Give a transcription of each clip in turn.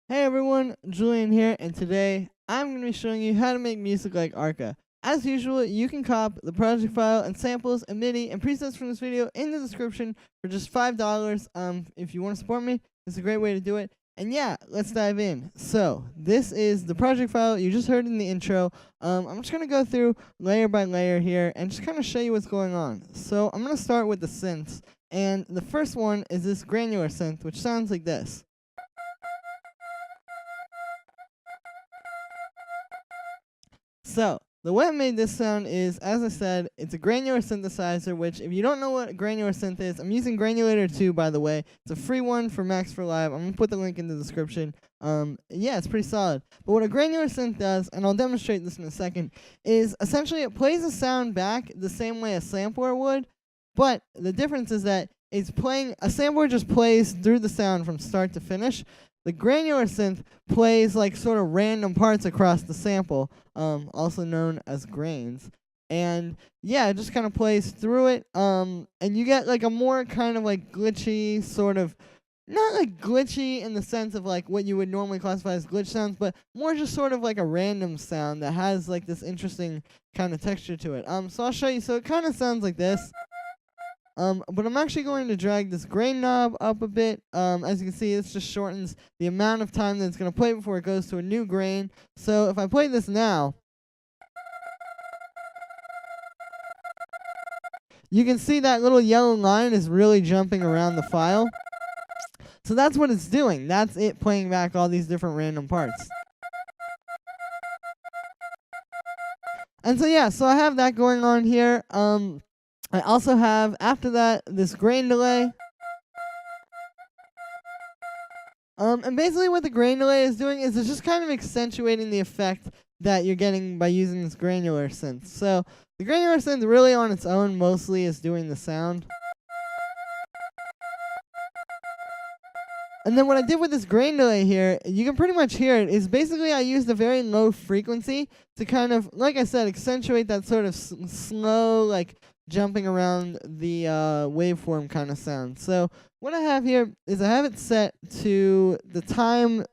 Hey everyone, Julian here, and today I'm going to be showing you how to make music like Arca. As usual, you can cop the project file and samples and MIDI and presets from this video in the description for just $5. If you want to support me, it's a great way to do it. And yeah, let's dive in. So, this is the project file you just heard in the intro. I'm just going to go through layer by layer here and just kind of show you what's going on. So, I'm going to start with the synths, and the first one is this granular synth, which sounds like this. So, the way I made this sound is, as I said, it's a granular synthesizer, which, if you don't know what a granular synth is, I'm using Granulator 2, by the way. It's a free one for Max for Live. I'm going to put the link in the description. Yeah, it's pretty solid. But what a granular synth does, and I'll demonstrate this in a second, is essentially it plays a sound back the same way a sampler would, but the difference is that it's playing, a sampler just plays through the sound from start to finish. The granular synth plays like sort of random parts across the sample, also known as grains. And yeah, it just kind of plays through it. And you get like a more kind of like glitchy sort of, not like glitchy in the sense of like what you would normally classify as glitch sounds, but more just sort of like a random sound that has like this interesting kind of texture to it. So I'll show you. So it kind of sounds like this. But I'm actually going to drag this grain knob up a bit. As you can see, this just shortens the amount of time that it's going to play before it goes to a new grain. So if I play this now, you can see that little yellow line is really jumping around the file. So that's what it's doing. That's it playing back all these different random parts. And so yeah, so I have that going on here. I also have, after that, this grain delay. And basically what the grain delay is doing is it's just kind of accentuating the effect that you're getting by using this granular synth. So the granular synth really on its own mostly is doing the sound. And then what I did with this grain delay here, you can pretty much hear it, is basically I used a very low frequency to kind of, like I said, accentuate that sort of slow, like, jumping around the waveform kind of sound. So what I have here is I have it set to the time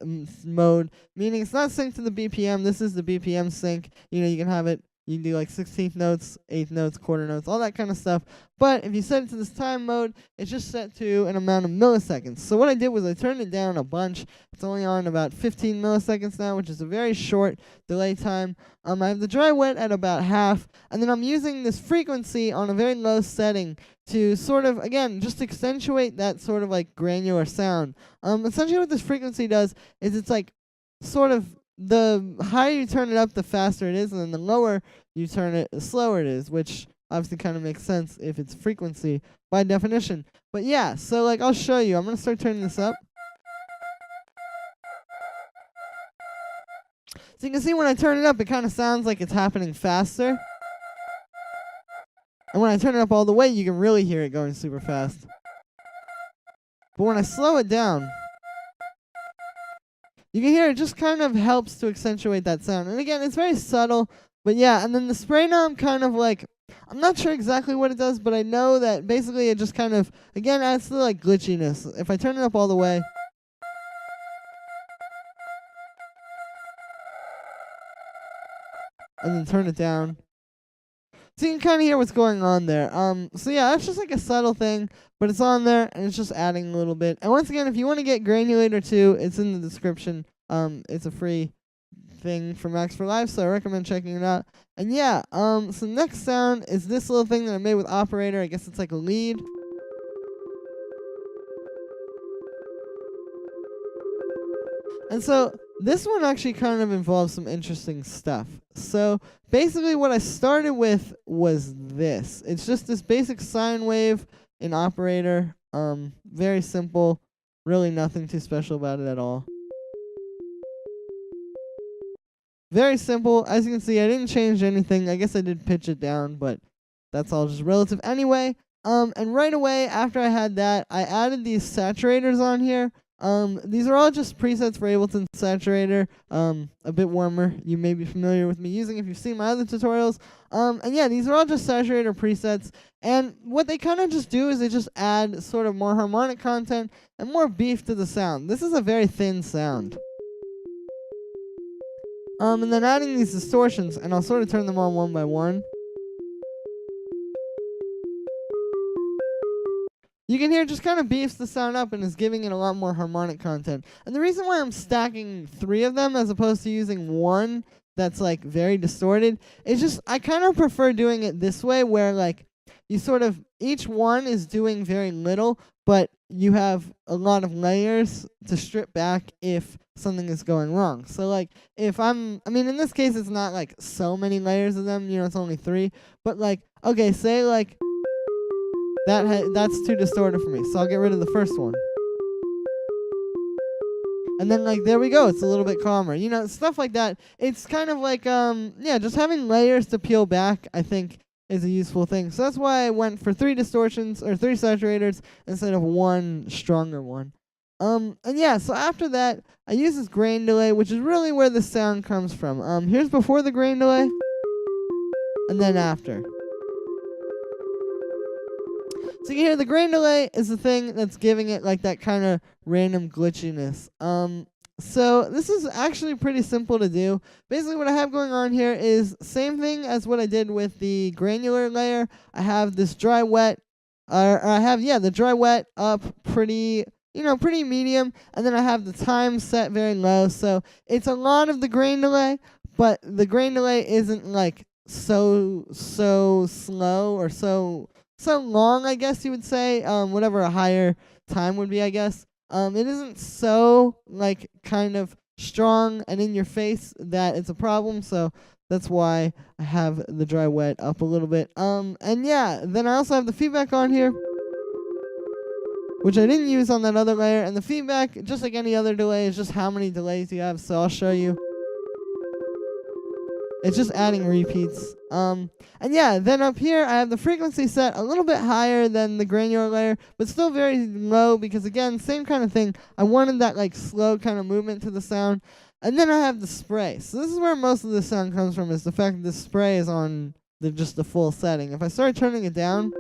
mode, meaning it's not synced to the BPM. This is the BPM sync. You know, you can have it, you can do like 16th notes, 8th notes, quarter notes, all that kind of stuff. But if you set it to this time mode, it's just set to an amount of milliseconds. So what I did was I turned it down a bunch. It's only on about 15 milliseconds now, which is a very short delay time. I have the dry wet at about half, and then I'm using this frequency on a very low setting to sort of, again, just accentuate that sort of like granular sound. Essentially what this frequency does is it's like sort of, the higher you turn it up, the faster it is, and then the lower you turn it, the slower it is, which obviously kind of makes sense if it's frequency by definition. But yeah, so like I'll show you. I'm going to start turning this up. So you can see when I turn it up, it kind of sounds like it's happening faster. And when I turn it up all the way, you can really hear it going super fast. But when I slow it down, you can hear it just kind of helps to accentuate that sound. And again, it's very subtle, but yeah, and then the spray knob kind of like, I'm not sure exactly what it does, but I know that basically it just kind of, again, adds to the like glitchiness. If I turn it up all the way, and then turn it down, so you can kind of hear what's going on there. So yeah, that's just like a subtle thing, but it's on there, and it's just adding a little bit. And once again, if you want to get Granulator 2, it's in the description. It's a free thing for Max for Live, so I recommend checking it out. And yeah, so next sound is this little thing that I made with Operator. I guess it's like a lead. And so this one actually kind of involves some interesting stuff. So basically what I started with was this. It's just this basic sine wave in Operator. Very simple. Really nothing too special about it at all. Very simple. As you can see, I didn't change anything. I guess I did pitch it down, but that's all just relative anyway. And right away after I had that, I added these saturators on here. These are all just presets for Ableton Saturator, a bit warmer. You may be familiar with me using if you've seen my other tutorials. And yeah, these are all just Saturator presets. And what they kind of just do is they just add sort of more harmonic content and more beef to the sound. This is a very thin sound. And then adding these distortions, and I'll sort of turn them on one by one. You can hear it just kind of beefs the sound up and is giving it a lot more harmonic content. And the reason why I'm stacking 3 of them as opposed to using one that's like very distorted is just I kind of prefer doing it this way where like you sort of each one is doing very little, but you have a lot of layers to strip back if something is going wrong. So like if I mean in this case it's not like so many layers of them, it's only 3, but like okay, say like that's too distorted for me, so I'll get rid of the first one. And then like there we go, it's a little bit calmer. Stuff like that. It's kind of like just having layers to peel back, I think, is a useful thing. So that's why I went for 3 distortions or 3 saturators instead of one stronger one. And yeah, so after that, I use this grain delay, which is really where the sound comes from. Here's before the grain delay, and then after. So you can hear the grain delay is the thing that's giving it like that kind of random glitchiness. So this is actually pretty simple to do. Basically what I have going on here is same thing as what I did with the granular layer. I have this dry wet, the dry wet up pretty medium, and then I have the time set very low. So it's a lot of the grain delay, but the grain delay isn't like so slow or so long, I guess you would say, whatever a higher time would be, I guess. It isn't so, like, kind of strong and in your face that it's a problem, so that's why I have the dry wet up a little bit. And yeah, then I also have the feedback on here, which I didn't use on that other layer, and the feedback, just like any other delay, is just how many delays you have, so I'll show you. It's just adding repeats. And yeah, then up here I have the frequency set a little bit higher than the granular layer, but still very low because again, same kind of thing. I wanted that like slow kind of movement to the sound. And then I have the spray. So this is where most of the sound comes from, is the fact that the spray is on just the full setting. If I start turning it down,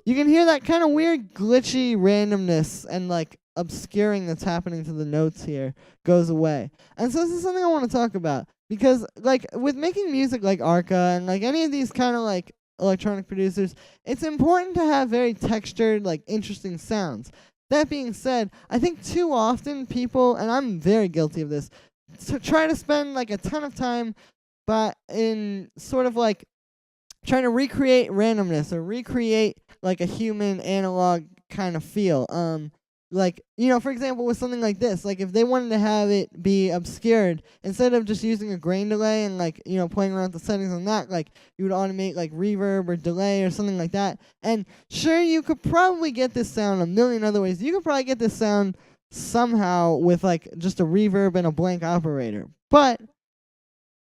you can hear that kind of weird glitchy randomness and like obscuring that's happening to the notes here goes away. And so this is something I want to talk about, because like with making music like Arca and like any of these kind of like electronic producers, it's important to have very textured, like interesting sounds. That being said, I think too often people, and I'm very guilty of this, try to spend like a ton of time but in sort of like trying to recreate randomness or recreate like a human analog kind of feel. Like, for example, with something like this, like if they wanted to have it be obscured, instead of just using a grain delay and like, playing around with the settings on that, like you would automate like reverb or delay or something like that. And sure, you could probably get this sound a million other ways. You could probably get this sound somehow with like just a reverb and a blank operator. But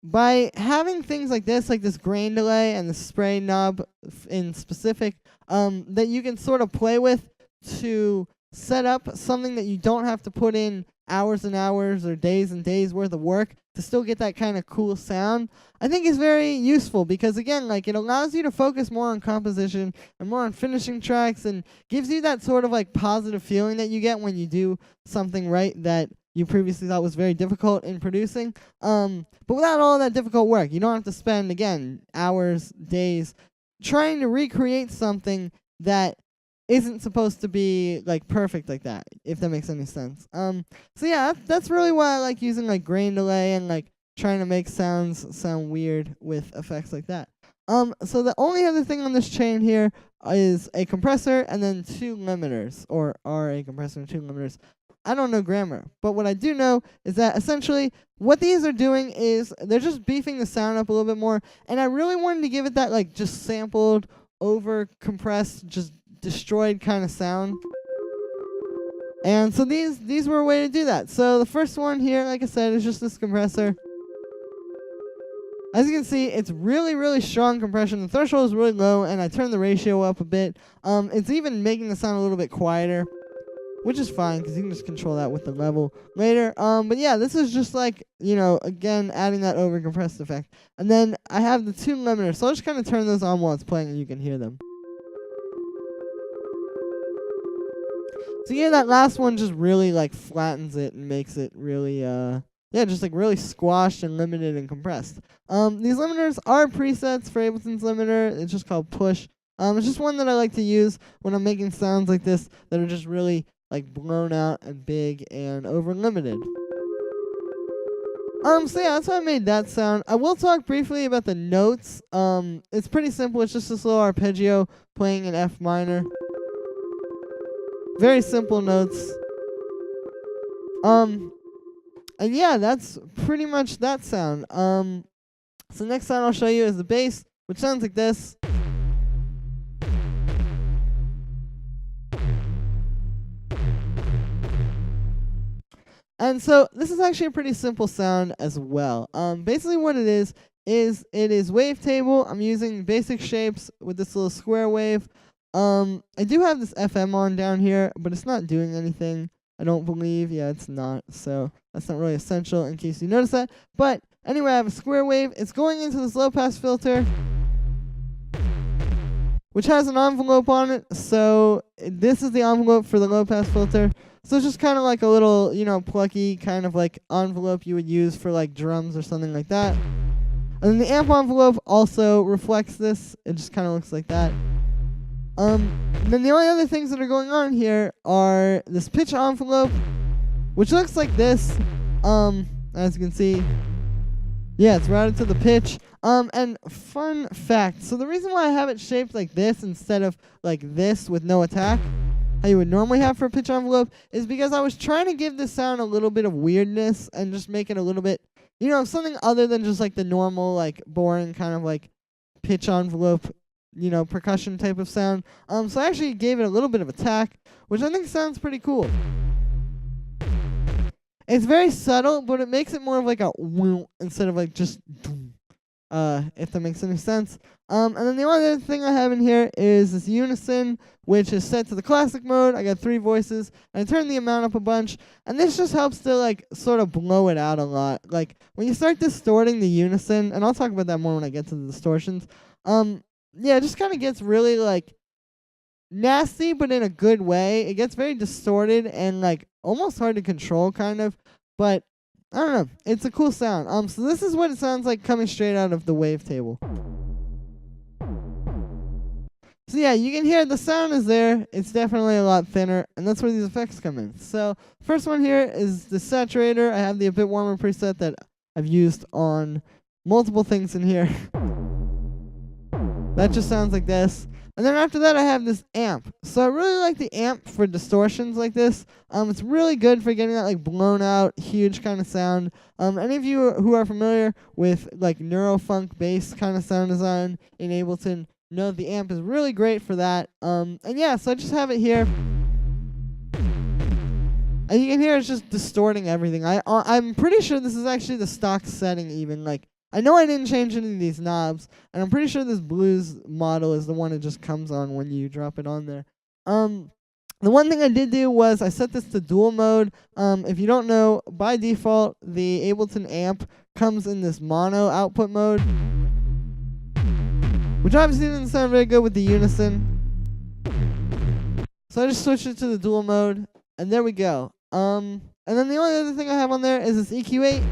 by having things like this grain delay and the spray knob in specific, that you can sort of play with to set up something that you don't have to put in hours and hours or days and days worth of work to still get that kind of cool sound, I think is very useful, because again, like it allows you to focus more on composition and more on finishing tracks and gives you that sort of like positive feeling that you get when you do something right that you previously thought was very difficult in producing. But without all that difficult work, you don't have to spend, again, hours, days trying to recreate something that isn't supposed to be like perfect like that, if that makes any sense. So yeah, that's really why I like using like grain delay and like trying to make sounds sound weird with effects like that. So the only other thing on this chain here is a compressor and then 2 limiters, or are a compressor and 2 limiters. I don't know grammar, but what I do know is that essentially what these are doing is they're just beefing the sound up a little bit more, and I really wanted to give it that like just sampled, over compressed, just destroyed kind of sound. And so these were a way to do that. So the first one here, like I said, is just this compressor. As you can see, it's really, really strong compression. The threshold is really low, and I turned the ratio up a bit. It's even making the sound a little bit quieter, which is fine because you can just control that with the level later. But yeah, this is just like, again, adding that over-compressed effect. And then I have the tune limiter, so I'll just kind of turn those on while it's playing and you can hear them. So yeah, that last one just really like flattens it and makes it really, just like really squashed and limited and compressed. These limiters are presets for Ableton's limiter. It's just called Push. It's just one that I like to use when I'm making sounds like this that are just really like blown out and big and over limited. So yeah, that's how I made that sound. I will talk briefly about the notes. It's pretty simple. It's just this little arpeggio playing in F minor. Very simple notes. And yeah, that's pretty much that sound. So next sound I'll show you is the bass, which sounds like this. And so this is actually a pretty simple sound as well. Basically what it is it is wavetable. I'm using basic shapes with this little square wave. I do have this FM on down here, but it's not doing anything, I don't believe. Yeah, it's not, so that's not really essential in case you notice that. But anyway, I have a square wave. It's going into this low-pass filter, which has an envelope on it. So this is the envelope for the low-pass filter. So it's just kind of like a little, plucky kind of like envelope you would use for like drums or something like that. And then the amp envelope also reflects this. It just kind of looks like that. Then the only other things that are going on here are this pitch envelope, which looks like this. As you can see, yeah, it's routed to the pitch. And fun fact, so the reason why I have it shaped like this instead of like this with no attack, how you would normally have for a pitch envelope, is because I was trying to give this sound a little bit of weirdness and just make it a little bit, something other than just like the normal, like boring kind of like pitch envelope, percussion type of sound. So I actually gave it a little bit of attack, which I think sounds pretty cool. It's very subtle, but it makes it more of like a instead of like just if that makes any sense. And then the only other thing I have in here is this Unison, which is set to the classic mode. I got 3 voices, and I turned the amount up a bunch, and this just helps to like sort of blow it out a lot. Like when you start distorting the Unison, and I'll talk about that more when I get to the distortions. Yeah, it just kind of gets really like nasty, but in a good way. It gets very distorted and like almost hard to control, kind of. But I don't know. It's a cool sound. So this is what it sounds like coming straight out of the wavetable. So yeah, you can hear the sound is there. It's definitely a lot thinner, and that's where these effects come in. So first one here is the saturator. I have the A Bit Warmer preset that I've used on multiple things in here. That just sounds like this. And then after that, I have this amp. So I really like the amp for distortions like this. It's really good for getting that like blown out, huge kind of sound. Any of you who are familiar with like neurofunk bass kind of sound design in Ableton know the amp is really great for that. And yeah, so I just have it here. And you can hear it's just distorting everything. I'm pretty sure this is actually the stock setting even. Like, I know I didn't change any of these knobs, and I'm pretty sure this blues model is the one it just comes on when you drop it on there. The one thing I did do was I set this to dual mode. If you don't know, by default, the Ableton amp comes in this mono output mode, which obviously didn't sound very good with the Unison. So I just switched it to the dual mode, and there we go. And then the only other thing I have on there is this EQ8,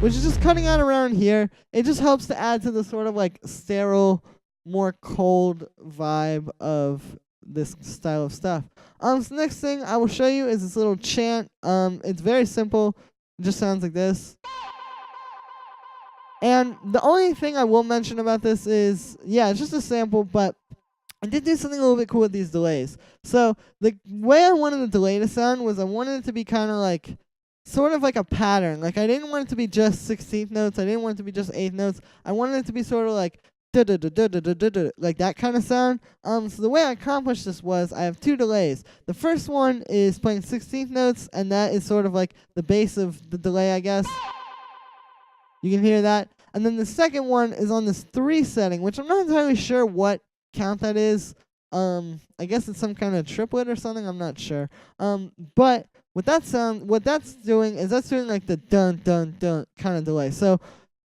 which is just cutting out around here. It just helps to add to the sort of like sterile, more cold vibe of this style of stuff. So the next thing I will show you is this little chant. It's very simple. It just sounds like this. And the only thing I will mention about this is, yeah, it's just a sample, but I did do something a little bit cool with these delays. So the way I wanted the delay to sound was I wanted it to be kind of like, sort of like a pattern. Like I didn't want it to be just 16th notes. I didn't want it to be just 8th notes. I wanted it to be sort of like like that kind of sound. So the way I accomplished this was I have 2 delays. The first one is playing 16th notes, and that is sort of like the base of the delay, I guess. You can hear that. And then the second one is on this 3 setting, which I'm not entirely sure what count that is. I guess it's some kind of triplet or something. I'm not sure. But what that's doing is that's doing like the dun dun dun kind of delay. So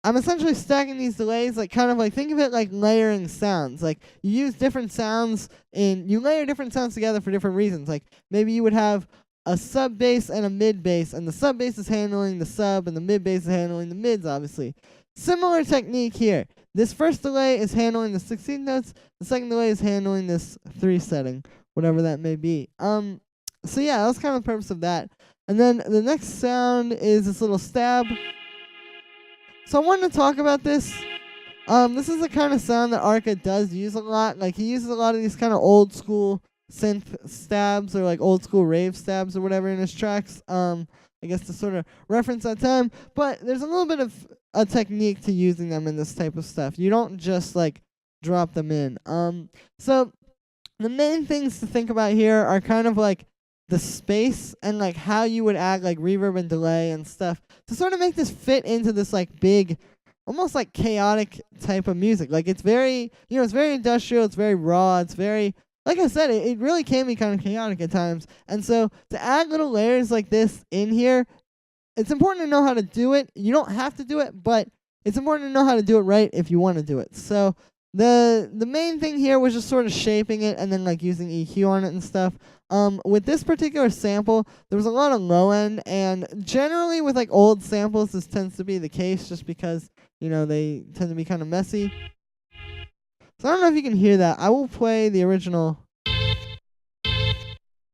I'm essentially stacking these delays, like kind of like think of it like layering sounds. Like you use different sounds you layer different sounds together for different reasons. Like maybe you would have a sub bass and a mid bass, and the sub bass is handling the sub, and the mid bass is handling the mids, obviously. Similar technique here. This first delay is handling the 16th notes. The second delay is handling this 3 setting, whatever that may be. So yeah, that was kind of the purpose of that. And then the next sound is this little stab. So I wanted to talk about this. This is the kind of sound that Arca does use a lot. Like he uses a lot of these kind of old school synth stabs or like old school rave stabs or whatever in his tracks. I guess to sort of reference that time. But there's a little bit of a technique to using them in this type of stuff. You don't just like drop them in. So the main things to think about here are kind of like the space and like how you would add like reverb and delay and stuff to sort of make this fit into this like big, almost like chaotic type of music. Like it's very, it's very industrial, it's very raw, it's very, like I said, it really can be kind of chaotic at times. And so to add little layers like this in here, it's important to know how to do it. You don't have to do it, but it's important to know how to do it right if you want to do it. So the main thing here was just sort of shaping it and then like using EQ on it and stuff. With this particular sample, there was a lot of low end, and generally with like old samples, this tends to be the case just because, they tend to be kind of messy. So I don't know if you can hear that. I will play the original.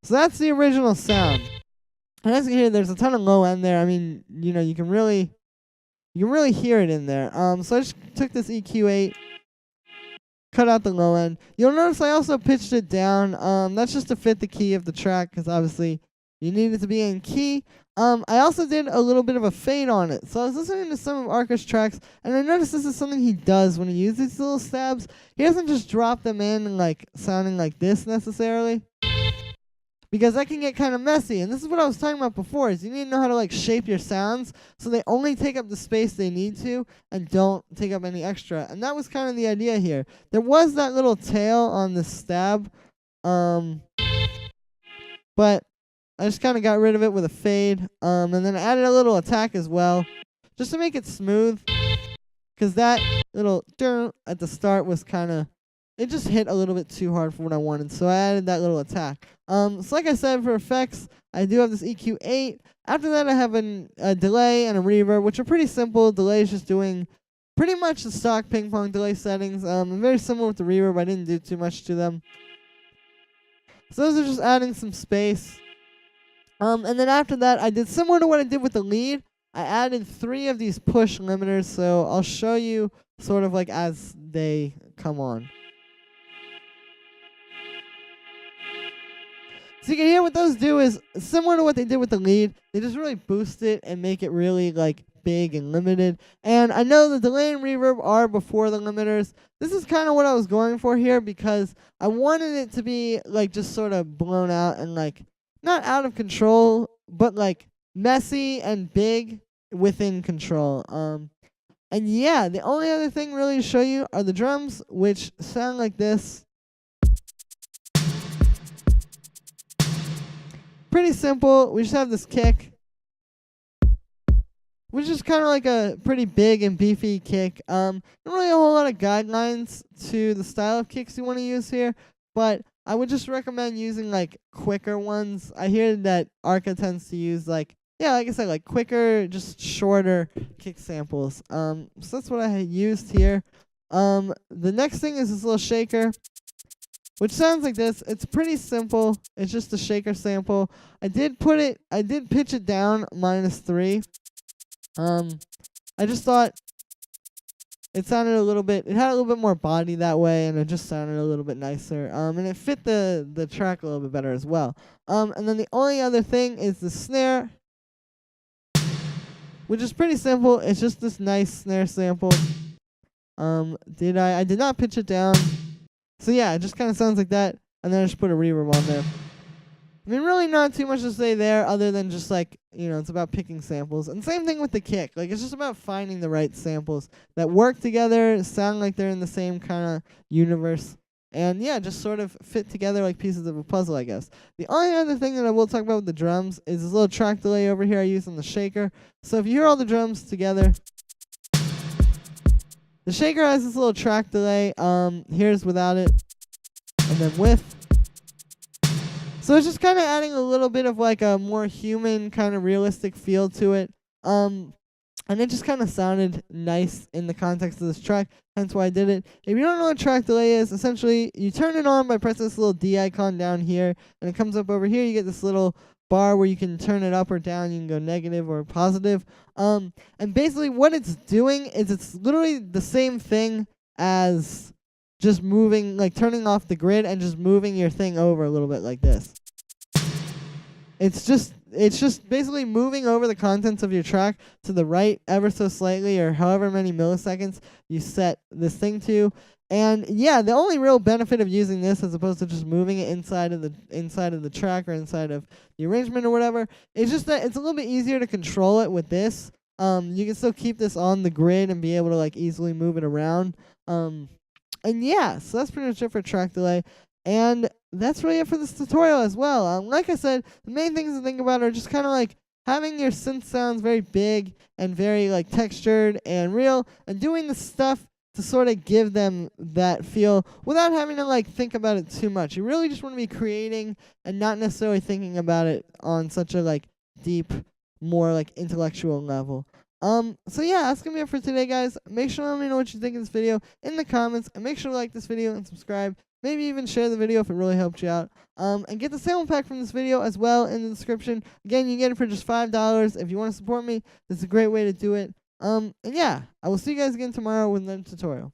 So that's the original sound. And as you can hear, there's a ton of low end there. I mean, you can really hear it in there. So I just took this EQ8, cut out the low end. You'll notice I also pitched it down. That's just to fit the key of the track, because obviously you need it to be in key. I also did a little bit of a fade on it. So I was listening to some of Arca's tracks, and I noticed this is something he does when he uses these little stabs. He doesn't just drop them in like sounding like this necessarily, because that can get kind of messy. And this is what I was talking about before, is you need to know how to like shape your sounds so they only take up the space they need to and don't take up any extra. And that was kind of the idea here. There was that little tail on the stab, but I just kind of got rid of it with a fade, and then I added a little attack as well, just to make it smooth, because that little at the start was kind of, it just hit a little bit too hard for what I wanted, so I added that little attack. So like I said, for effects, I do have this EQ8. After that, I have a delay and a reverb, which are pretty simple. Delay is just doing pretty much the stock ping pong delay settings. Very similar with the reverb. I didn't do too much to them. So those are just adding some space. And then after that, I did similar to what I did with the lead. I added 3 of these push limiters, so I'll show you sort of like as they come on. So you can hear what those do is similar to what they did with the lead. They just really boost it and make it really like big and limited. And I know the delay and reverb are before the limiters. This is kind of what I was going for here, because I wanted it to be like just sort of blown out and like not out of control, but like messy and big within control. And yeah, the only other thing really to show you are the drums, which sound like this. Pretty simple. We just have this kick, which is kind of like a pretty big and beefy kick. Not really a whole lot of guidelines to the style of kicks you want to use here, but I would just recommend using like quicker ones. I hear that Arca tends to use like I said, like quicker, just shorter kick samples. So that's what I had used here. The next thing is this little shaker, which sounds like this. It's pretty simple. It's just a shaker sample. I did pitch it down -3. I just thought it sounded it had a little bit more body that way, and it just sounded a little bit nicer. And it fit the track a little bit better as well. And then the only other thing is the snare, which is pretty simple. It's just this nice snare sample. I did not pitch it down. So yeah, it just kind of sounds like that. And then I just put a reverb on there. I mean, really not too much to say there other than just like, it's about picking samples. And same thing with the kick. Like, it's just about finding the right samples that work together, sound like they're in the same kind of universe. And yeah, just sort of fit together like pieces of a puzzle, I guess. The only other thing that I will talk about with the drums is this little track delay over here I use on the shaker. So if you hear all the drums together, the shaker has this little track delay. Here's without it, and then with. So it's just kind of adding a little bit of like a more human kind of realistic feel to it. And it just kind of sounded nice in the context of this track, hence why I did it. If you don't know what track delay is, essentially you turn it on by pressing this little D icon down here, and it comes up over here. You get this little bar where you can turn it up or down. You can go negative or positive. And basically what it's doing is it's literally the same thing as just moving, like turning off the grid and just moving your thing over a little bit like this. It's just basically moving over the contents of your track to the right ever so slightly, or however many milliseconds you set this thing to. And yeah, the only real benefit of using this as opposed to just moving it inside of the track or inside of the arrangement or whatever, is just that it's a little bit easier to control it with this. You can still keep this on the grid and be able to like easily move it around. And yeah, so that's pretty much it for track delay. And that's really it for this tutorial as well. Like I said, the main things to think about are just kind of like having your synth sounds very big and very like textured and real, and doing the stuff to sort of give them that feel without having to like think about it too much. You really just want to be creating and not necessarily thinking about it on such a like deep, more like intellectual level. So yeah, that's gonna be it for today, guys. Make sure to let me know what you think of this video in the comments, and make sure to like this video and subscribe. Maybe even share the video if it really helped you out. And get the sample pack from this video as well in the description. Again, you get it for just $5. If you want to support me, this is a great way to do it. And yeah, I will see you guys again tomorrow with another tutorial.